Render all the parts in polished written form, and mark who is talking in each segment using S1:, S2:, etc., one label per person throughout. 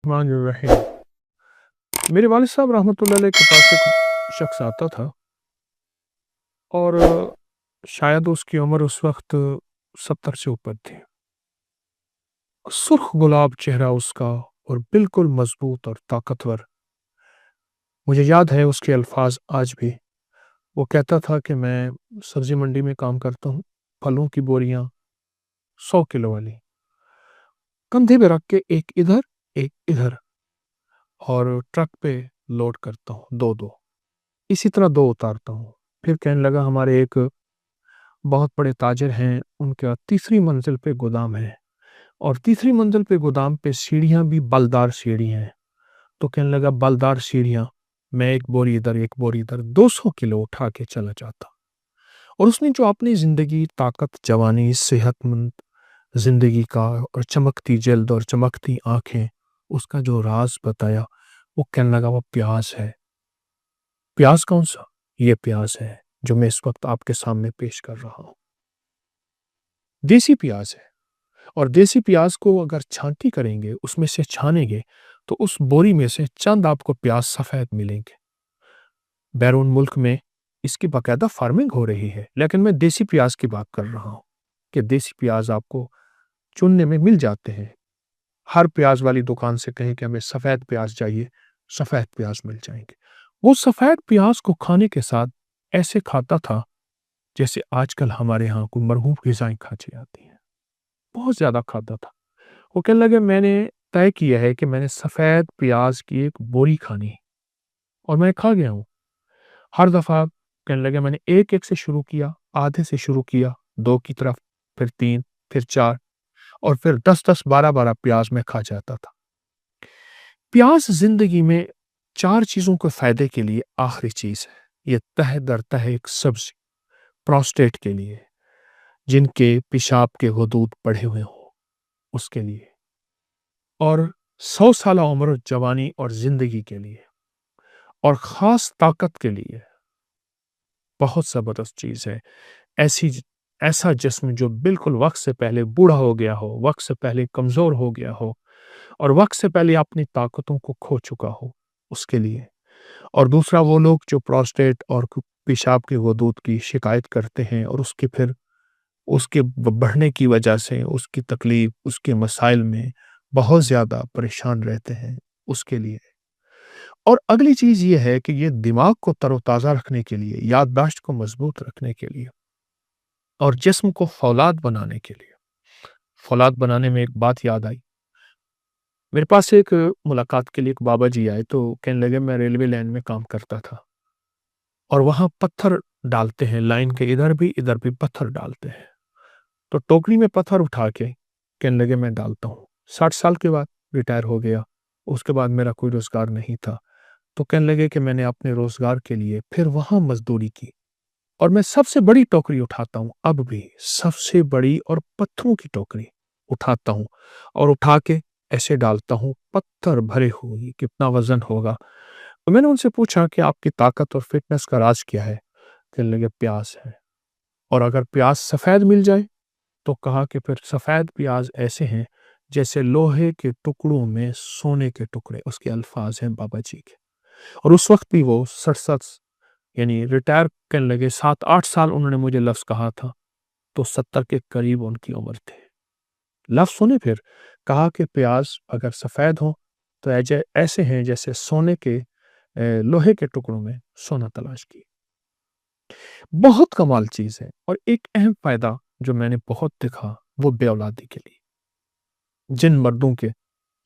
S1: रहमान रहीम। मेरे वालिद साहब रहमतुल्लाह अलैह के पास एक शख्स आता था और शायद उसकी उम्र उस वक्त 70 से ऊपर थी। सुर्ख गुलाब चेहरा उसका और बिल्कुल मजबूत और ताकतवर। मुझे याद है उसके अल्फाज आज भी। वो कहता था कि मैं सब्जी मंडी में काम करता हूँ, फलों की बोरियां 100 किलो वाली कंधे पे रख के एक इधर एक इधर और ट्रक पे लोड करता हूँ, दो दो इसी तरह दो उतारता हूँ। फिर कहने लगा हमारे एक बहुत बड़े ताजिर हैं, उनका तीसरी मंजिल पे गोदाम है और तीसरी मंजिल पे गोदाम पे सीढ़ियाँ भी बलदार सीढ़ी हैं। तो कहने लगा बलदार सीढ़ियाँ, मैं एक बोरी इधर एक बोरी इधर 200 किलो उठा के चला जाता। और उसने जो अपनी ज़िंदगी, ताकत, जवानी, सेहतमंद ज़िंदगी का और चमकती जल्द और चमकती आँखें, उसका जो राज़ बताया, वो कहने लगा वो प्याज़ है। प्याज़ कौन-सा? ये प्याज़ है, जो मैं इस वक़्त आपके सामने पेश कर रहा हूँ। देसी प्याज़ है और देसी प्याज़ को अगर छाँटी करेंगे, उसमें से छानेंगे, तो उस बोरी में से चंद आपको प्याज़ सफ़ेद मिलेंगे। बैरून मुल्क में इसकी बाकायदा फार्मिंग हो रही है, लेकिन मैं देसी प्याज़ की बात कर रहा हूँ कि देसी प्याज़ आपको चुनने में मिल जाते हैं। हर प्याज़ वाली दुकान से कहें कि हमें सफ़ेद प्याज़ चाहिए, सफ़ेद प्याज़ मिल जाएँगे। वो सफ़ेद प्याज़ को खाने के साथ ऐसे खाता था, जैसे आजकल हमारे यहाँ कोई मरगूब ग़िज़ाएँ खाची जाती हैं। बहुत ज़्यादा खाता था। वो कहने लगे मैंने तय किया है कि मैंने सफ़ेद प्याज़ की एक बोरी खानी है और मैं खा गया हूँ। हर दफ़ा कहने लगे मैंने एक-एक से शुरू किया, आधे से शुरू किया, 2 की तरफ, फिर 3, फिर 4 और फिर 10-10, 12-12 प्याज़ मैं खा जाता था। प्याज़ ज़िंदगी में 4 चीज़ों के फ़ायदे के लिए आखिरी चीज़ है। ये तह दर तह एक सब्ज़ी, प्रोस्टेट के लिए, जिनके पेशाब के गुदूद बढ़े हुए हों, उसके लिए और 100 साला उम्र, जवानी और ज़िंदगी के लिए और ख़ास ताकत के लिए बहुत ज़बरदस्त चीज़ है। ऐसा जिस्म जो बिल्कुल वक़्त से पहले बूढ़ा हो गया हो, वक़्त से पहले कमज़ोर हो गया हो और वक़्त से पहले अपनी ताकतों को खो चुका हो, उसके लिए। और दूसरा वो लोग जो प्रोस्टेट और पेशाब के गुदूद की शिकायत करते हैं और उसके फिर उसके बढ़ने की वजह से उसकी तकलीफ़, उसके मसाइल में बहुत ज़्यादा परेशान रहते हैं, उसके लिए। और अगली चीज़ ये है कि ये दिमाग को तरोताज़ा रखने के लिए, याददाश्त को मज़बूत रखने के लिए और जिस्म को फ़ौलाद बनाने के लिए। फ़ौलाद बनाने में एक बात याद आई। मेरे पास एक मुलाकात के लिए एक बाबा जी आए, तो कहने लगे मैं रेलवे लाइन में काम करता था और वहाँ पत्थर डालते हैं, लाइन के इधर भी पत्थर डालते हैं। तो टोकरी में पत्थर उठा के कहने लगे मैं डालता हूँ। 60 साल के बाद रिटायर हो गया, उसके बाद मेरा कोई रोज़गार नहीं था। तो कहने लगे कि मैंने अपने रोज़गार के लिए फिर वहाँ मज़दूरी की और मैं सबसे बड़ी टोकरी उठाता हूँ, अब भी सबसे बड़ी और पत्थरों की टोकरी उठाता हूँ और उठा के ऐसे डालता हूँ, पत्थर भरे हुए, कितना वज़न होगा। तो मैंने उनसे पूछा कि आपकी ताकत और फ़िटनेस का राज़ क्या है? कहने लगे प्याज़ है और अगर प्याज़ सफ़ेद मिल जाए, तो कहा कि फिर सफ़ेद प्याज़ ऐसे हैं, जैसे लोहे के टुकड़ों में सोने के टुकड़े, उसके अल्फ़ाज़ हैं बाबा जी के। और उस वक़्त भी वो 67 यानी रिटायर करने लगे, 7-8 साल उन्होंने मुझे लफ्ज़ कहा था, तो 70 के करीब उनकी उम्र थी। लफ्ज़ सुने फिर, कहा कि प्याज़ अगर सफ़ेद हो, तो ऐसे हैं जैसे सोने के लोहे के टुकड़ों में सोना तलाश की। बहुत कमाल चीज़ है और एक अहम फ़ायदा जो मैंने बहुत देखा, वो बेऔलादी के लिए। जिन मर्दों के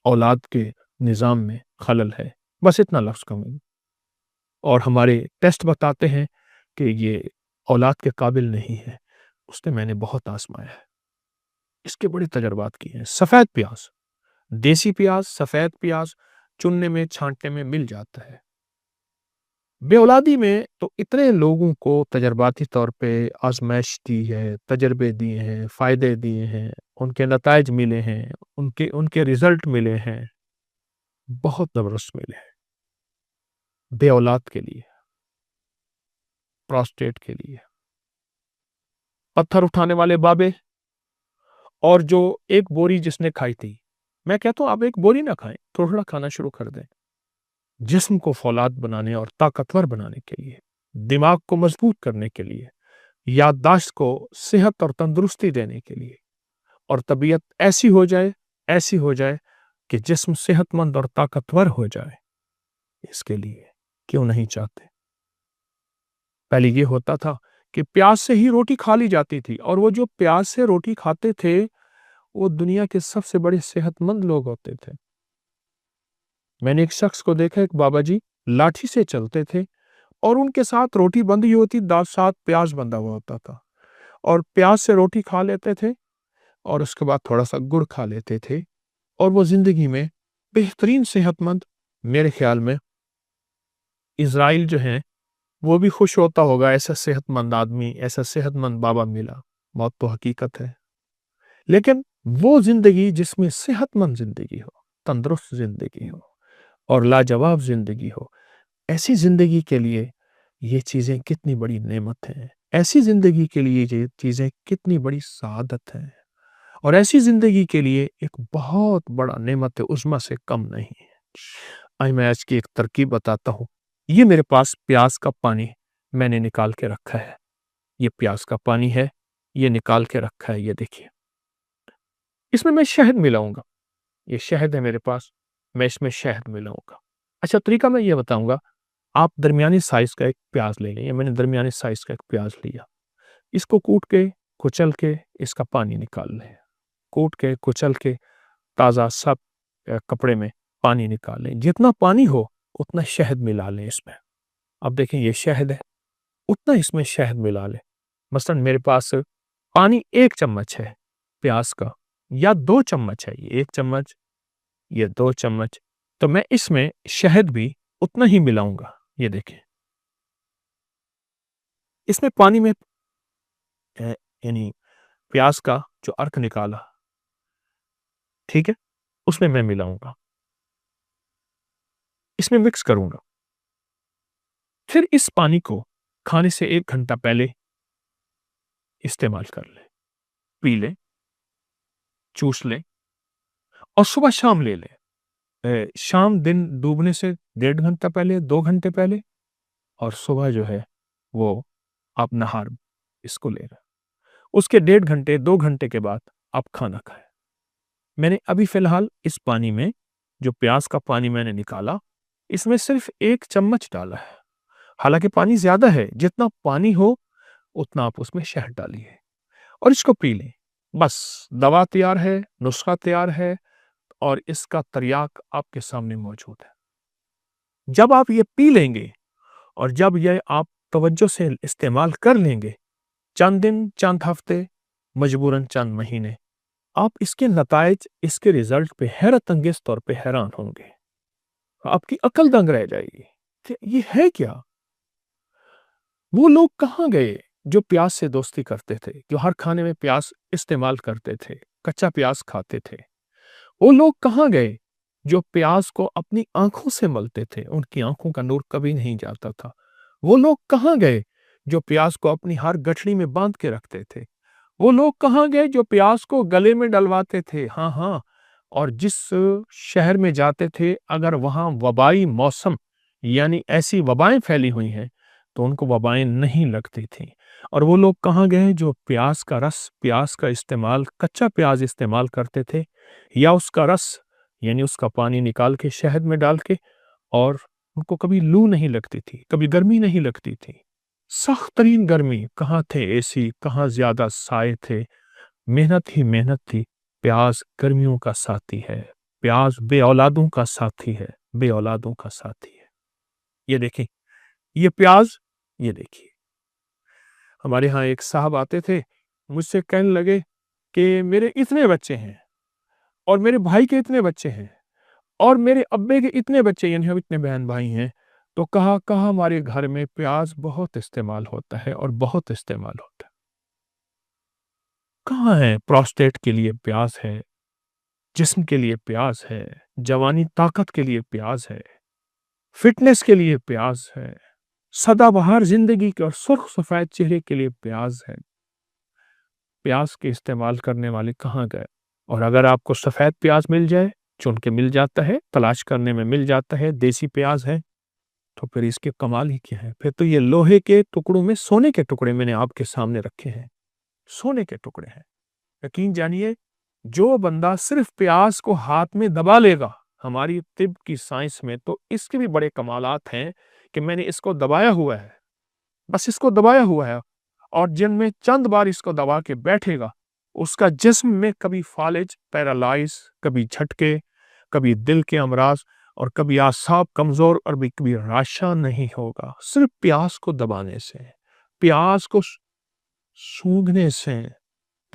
S1: औलाद के निज़ाम में खलल है, बस इतना लफ्ज़ कहूँगा और हमारे टेस्ट बताते हैं कि ये औलाद के काबिल नहीं है, उसने मैंने बहुत आज़माया है। इसके बड़े तजर्बात किए हैं। सफ़ेद प्याज़, देसी प्याज़, सफ़ेद प्याज़ चुनने में, छाँटने में मिल जाता है। बेऔलादी में तो इतने लोगों को तजर्बाती तौर पे आज़माइश दी है, तजर्बे दिए हैं, फ़ायदे दिए हैं, उनके नताइज मिले हैं, उनके उनके रिज़ल्ट मिले हैं, बहुत ज़बरदस्त मिले हैं। बेऔलाद के लिए, प्रोस्टेट के लिए, पत्थर उठाने वाले बाबे और जो एक बोरी जिसने खाई थी, मैं कहता हूँ आप एक बोरी ना खाएं, थोड़ा खाना शुरू कर दें। जिस्म को फौलाद बनाने और ताकतवर बनाने के लिए, दिमाग को मजबूत करने के लिए, याददाश्त को सेहत और तंदुरुस्ती देने के लिए, और तबीयत ऐसी हो जाए कि जिस्म सेहतमंद और ताकतवर हो जाए, इसके लिए क्यों नहीं चाहते? पहले ये होता था कि प्याज से ही रोटी खा ली जाती थी, और वो जो प्याज से रोटी खाते थे वो दुनिया के सबसे बड़े सेहतमंद लोग होते थे। मैंने एक शख्स को देखा, एक बाबा जी लाठी से चलते थे और उनके साथ रोटी बंधी होती, दांत साथ प्याज बंधा हुआ होता था, और प्याज से रोटी खा लेते थे और उसके बाद थोड़ा सा गुड़ खा लेते थे, और वो जिंदगी में बेहतरीन सेहतमंद। मेरे ख्याल में इज़राइल जो है वो भी खुश होता होगा, ऐसा सेहतमंद आदमी, ऐसा सेहतमंद बाबा मिला। मौत तो हकीकत है, लेकिन वो जिंदगी जिसमें सेहतमंद जिंदगी हो, तंदुरुस्त जिंदगी हो और लाजवाब जिंदगी हो, ऐसी जिंदगी के लिए ये चीजें कितनी बड़ी नेमत हैं। ऐसी जिंदगी के लिए ये चीजें कितनी बड़ी सआदत है, और ऐसी जिंदगी के लिए एक बहुत बड़ा नेमत है, उज़्मा से कम नहीं है। आई मैं आज की एक तरकीब बताता हूँ। ये मेरे पास प्याज का पानी मैंने निकाल के रखा है, ये प्याज का पानी है, ये निकाल के रखा है, ये देखिए। इसमें मैं शहद मिलाऊंगा, ये शहद है मेरे पास, मैं इसमें शहद मिलाऊंगा। अच्छा, तरीका मैं ये बताऊंगा। आप दरमियानी साइज का एक प्याज ले लें, मैंने दरमियानी साइज का एक प्याज लिया, इसको कूट के कुचल के इसका पानी निकाल लें। कूट के कुचल के ताज़ा सब कपड़े में पानी निकाल लें। जितना पानी हो उतना शहद मिला लें इसमें। अब देखें ये शहद है, उतना इसमें शहद मिला लें। मसलन मेरे पास पानी 1 चम्मच है प्याज का, या 2 चम्मच है, ये 1 चम्मच, ये 2 चम्मच, तो मैं इसमें शहद भी उतना ही मिलाऊंगा। ये देखें, इसमें पानी में यानी प्याज का जो अर्क निकाला, ठीक है, उसमें मैं मिलाऊंगा, इसमें मिक्स करूंगा। फिर इस पानी को खाने से 1 घंटा पहले इस्तेमाल कर लें, पी लें, चूस लें, और सुबह शाम ले लें। शाम दिन डूबने से 1.5 घंटा पहले, 2 घंटे पहले, और सुबह जो है वो आप नहार इसको ले रहे हैं। उसके 1.5 घंटे 2 घंटे के बाद आप खाना खाएं। मैंने अभी फिलहाल इस पानी में, जो प्याज का पानी मैंने निकाला, इसमें सिर्फ 1 चम्मच डाला है। हालांकि पानी ज्यादा है, जितना पानी हो उतना आप उसमें शहद डालिए और इसको पी लें। बस दवा तैयार है, नुस्खा तैयार है, और इसका तर्याक आपके सामने मौजूद है। जब आप ये पी लेंगे और जब ये आप तवज्जो से इस्तेमाल कर लेंगे, चंद दिन, चंद हफ्ते, मजबूरन चंद महीने, आप इसके नतायज, इसके रिजल्ट पे हैरत अंगेज तौर पे हैरान होंगे। आपकी अकल दंग रह जाएगी कि ये है क्या? वो लोग कहाँ गए जो प्याज से दोस्ती करते थे, जो हर खाने में प्याज इस्तेमाल करते थे, कच्चा प्याज खाते थे? वो लोग कहाँ गए जो प्याज को अपनी आंखों से मलते थे, उनकी आंखों का नूर कभी नहीं जाता था? वो लोग कहाँ गए जो प्याज को अपनी हर गठड़ी में बांध के रखते थे? वो लोग कहाँ गए जो प्याज को गले में डलवाते थे? हाँ हाँ, और जिस शहर में जाते थे, अगर वहां वबाई मौसम यानी ऐसी वबाएं फैली हुई हैं, तो उनको वबाएं नहीं लगती थी। और वो लोग कहाँ गए जो प्याज का रस, प्याज का इस्तेमाल, कच्चा प्याज इस्तेमाल करते थे, या उसका रस यानी उसका पानी निकाल के शहद में डाल के, और उनको कभी लू नहीं लगती थी, कभी गर्मी नहीं लगती थी। सख्त तरीन गर्मी, कहाँ थे एसी, कहाँ ज्यादा साए थे, मेहनत ही मेहनत थी। प्याज गर्मियों का साथी है, प्याज बे औलादों का साथी है, बे औलादों का साथी है। ये देखें, ये प्याज, ये देखिए। हमारे यहाँ एक साहब आते थे, मुझसे कहने लगे कि मेरे इतने बच्चे हैं, और मेरे भाई के इतने बच्चे हैं, और मेरे अब्बे के इतने बच्चे, यानी हम इतने बहन भाई हैं, तो कहा कहा हमारे घर में प्याज बहुत इस्तेमाल होता है, और बहुत इस्तेमाल होता है। कहाँ है? प्रोस्टेट के लिए प्याज है, जिस्म के लिए प्याज है, जवानी ताकत के लिए प्याज है, फिटनेस के लिए प्याज है, सदाबहार जिंदगी के और सुर्ख सफेद चेहरे के लिए प्याज है। प्याज के इस्तेमाल करने वाले कहाँ गए? اور اگر آپ کو سفید پیاز مل جائے، چن کے مل جاتا ہے، تلاش کرنے میں مل جاتا ہے، دیسی پیاز ہے، تو پھر اس کے کمال ہی کیا ہے؟ پھر تو یہ لوہے کے ٹکڑوں میں سونے کے ٹکڑے میں نے آپ کے سامنے رکھے ہیں، سونے کے ٹکڑے ہیں۔ یقین جانیے، جو بندہ صرف پیاز کو ہاتھ میں دبا لے گا، ہماری طب کی سائنس میں تو اس کے بھی بڑے کمالات ہیں کہ میں نے اس کو دبایا ہوا ہے، بس اس کو دبایا ہوا ہے، اور جن میں چند بار اس کو دبا کے بیٹھے گا، اس کا جسم میں کبھی فالج، پیرالائز، کبھی جھٹکے، کبھی دل کے امراض، اور کبھی اعصاب کمزور، اور بھی کبھی راشا نہیں ہوگا، صرف پیاز کو دبانے سے، پیاز کو سونگھنے سے۔